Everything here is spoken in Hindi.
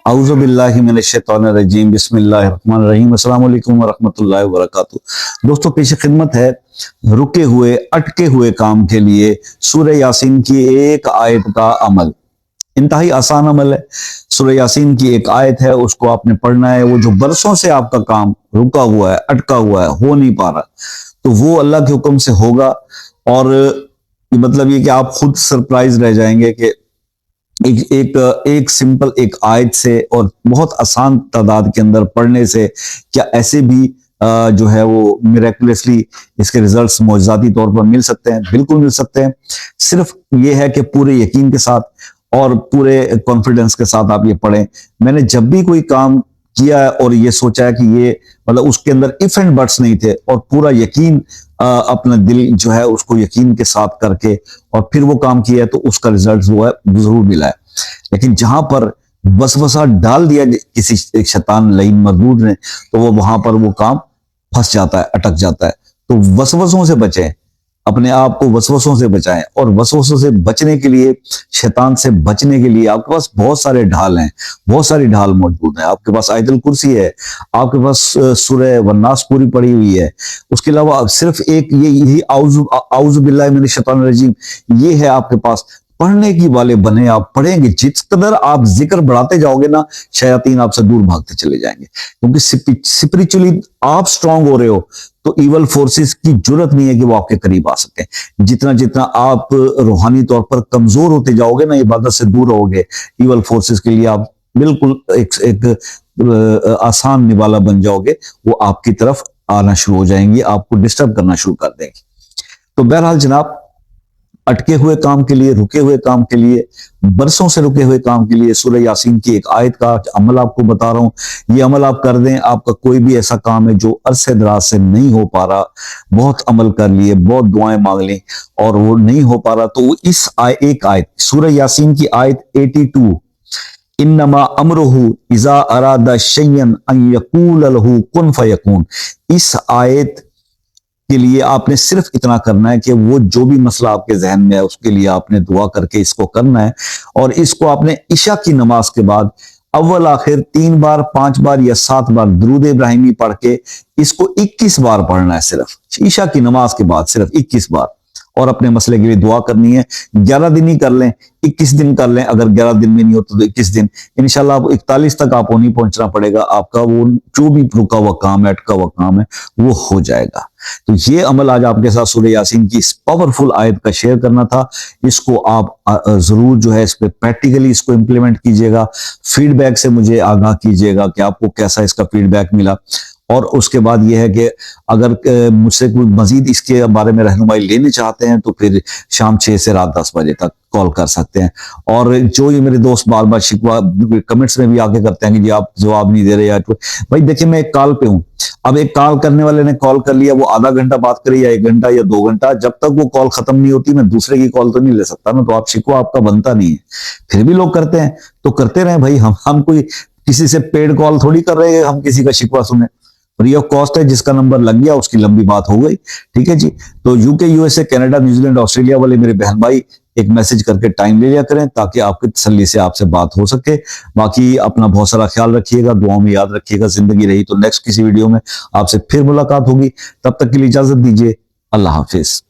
औज़ुबिल्लाहि मिनश्शैतानिर्रजीम बिस्मिल्लाहिर्रहमानिर्रहीम अस्सलामु अलैकुम वरहमतुल्लाहि वबरकातुहू। दोस्तों, पेश खिदमत है रुके हुए अटके हुए काम के लिए सूरह यासीन की एक आयत का अमल। इंतहाई आसान अमल है। सूरह यासीन की एक आयत है, उसको आपने पढ़ना है। वो जो बरसों से आपका काम रुका हुआ है, अटका हुआ है, हो नहीं पा रहा, तो वो अल्लाह के हुक्म से होगा। और मतलब ये कि आप खुद सरप्राइज रह जाएंगे कि एक सिंपल एक आयत से और बहुत आसान तादाद के अंदर पढ़ने से क्या ऐसे भी जो है वो मिरेकुलसली इसके रिजल्ट्स मौजज़ाती तौर पर मिल सकते हैं। बिल्कुल मिल सकते हैं। सिर्फ ये है कि पूरे यकीन के साथ और पूरे कॉन्फिडेंस के साथ आप ये पढ़ें। मैंने जब भी कोई काम किया है और ये सोचा है कि ये मतलब उसके अंदर इफ एंड बट्स नहीं थे और पूरा यकीन अपना दिल जो है उसको यकीन के साथ करके और फिर वो काम किया है, तो उसका रिजल्ट वो है जरूर मिला है। लेकिन जहां पर वसवसा डाल दिया किसी शैतान लईन मरदूद ने, तो वो वहां पर वो काम फंस जाता है, अटक जाता है। तो वसवसों से बचें, अपने आप को वसवसों से बचाएं। और वसवसों से बचने के लिए, शैतान से बचने के लिए आपके पास बहुत सारे ढाल हैं, बहुत सारी ढाल मौजूद हैं। आपके पास आयतुल कुर्सी है, आपके पास सूरह वन्नास पूरी पड़ी हुई है। उसके अलावा सिर्फ एक यही औज़ु बिल्लाहि मिनश शैतानिर रजीम ये है आपके पास। पढ़ने की वाले बने, आप पढ़ेंगे, जिस कदर आप जिक्र बढ़ाते जाओगे ना, शयातीन आपसे दूर भागते चले जाएंगे। क्योंकि स्पिरिचुअली आप स्ट्रांग हो रहे हो, तो इवल फोर्सेस की जरूरत नहीं है कि वो आपके करीब आ सके। जितना जितना आप रूहानी तौर पर कमजोर होते जाओगे ना, इबादत से दूर रहोगे, इवल फोर्सेस के लिए आप बिल्कुल एक आसान निवाला बन जाओगे। वो आपकी तरफ आना शुरू हो जाएंगी, आपको डिस्टर्ब करना शुरू कर देंगे। तो बहरहाल जनाब, अटके हुए काम के लिए, रुके हुए काम के लिए, बरसों से रुके हुए काम के लिए सूरह यासीन की एक आयत का अमल आपको बता रहा हूं। ये अमल आप कर दें। आपका कोई भी ऐसा काम है जो अरसे दराज से नहीं हो पा रहा, बहुत अमल कर लिए, बहुत दुआएं मांग ली और वो नहीं हो पा रहा, तो वो इस एक आयत सूरह यासीन की आयत 82, इन्नमा अमरुहु इज़ा अरादा शय्यन अन यक़ूल लहू कुन फयकून, इस आयत के लिए आपने सिर्फ इतना करना है कि वो जो भी मसला आपके जहन में है उसके लिए आपने दुआ करके इसको करना है। और इसको आपने इशा की नमाज के बाद अव्वल आखिर 3 बार, 5 बार या 7 बार दुरूद इब्राहिमी पढ़ के इसको 21 बार पढ़ना है। सिर्फ ईशा की नमाज के बाद सिर्फ 21 बार। और अपने मसले के लिए दुआ करनी है। 11 दिन ही कर लें, 21 दिन कर लें। अगर 11 दिन में नहीं होता तो 21 दिन, इंशाल्लाह आप 41 तक आपको नहीं पहुंचना पड़ेगा। आपका वो जो भी रुका हुआ काम है, अटका हुआ काम है, वो हो जाएगा। तो ये अमल आज आपके साथ सूरह यासीन की इस पावरफुल आयत का शेयर करना था। इसको आप जरूर जो है इस पे प्रैक्टिकली इसको इम्प्लीमेंट कीजिएगा। फीडबैक से मुझे आगाह कीजिएगा कि आपको कैसा इसका फीडबैक मिला। और उसके बाद यह है कि अगर मुझसे कोई मजीद इसके बारे में रहनुमाई लेने चाहते हैं तो फिर शाम 6 से रात 10 बजे तक कॉल कर सकते हैं। और जो ये मेरे दोस्त बार बार शिकवा कमेंट्स में भी आके करते हैं कि जी आप जवाब नहीं दे रहे यार, भाई देखिए मैं एक कॉल पे हूँ। अब एक कॉल करने वाले ने कॉल कर लिया, वो आधा घंटा बात करे या 1 घंटा या 2 घंटा, जब तक वो कॉल खत्म नहीं होती मैं दूसरे की कॉल तो नहीं ले सकता ना। तो आप शिकवा आपका बनता नहीं है। फिर भी लोग करते हैं, तो करते रहे भाई। हम कोई किसी से पेड कॉल थोड़ी कर रहे हैं, हम किसी का शिकवा सुने। फ्री ऑफ कॉस्ट है, जिसका नंबर लग गया उसकी लंबी बात हो गई। ठीक है जी। तो UK, USA, Canada, New Zealand, Australia वाले मेरे बहन भाई एक मैसेज करके टाइम ले लिया करें ताकि आपकी तसल्ली से आपसे बात हो सके। बाकी अपना बहुत सारा ख्याल रखिएगा, दुआओं में याद रखिएगा। जिंदगी रही तो नेक्स्ट किसी वीडियो में आपसे फिर मुलाकात होगी। तब तक के लिए इजाजत दीजिए। अल्लाह हाफिज।